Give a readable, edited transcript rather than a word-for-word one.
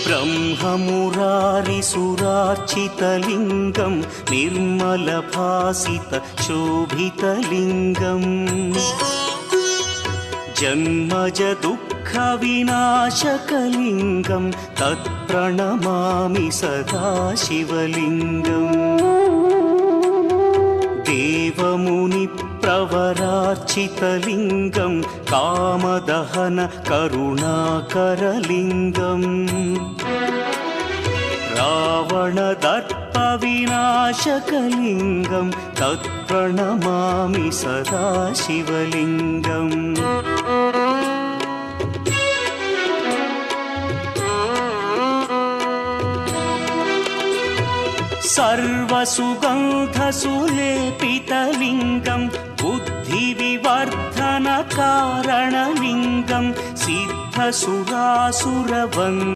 ब्रह्ममुरारिसुरार्चितलिङ्गं निर्मलभासितशोभितलिङ्गम् जन्मजदुःखविनाशकलिङ्गं तत्प्रणमामि सदा शिवलिङ्गम् देवमुनिप्रवरार्चितलिङ्गं कामदहन करुणाकरलिङ्गम् रावणदर्पविनाशकलिङ्गं तत्प्रणमामि सदा शिवलिङ्गम् सर्वसुगन्धसुलेपितलिङ्गं बुद्धिविवर्धनकारणलिङ्गं सिद्धसुरासुरवन्द्यं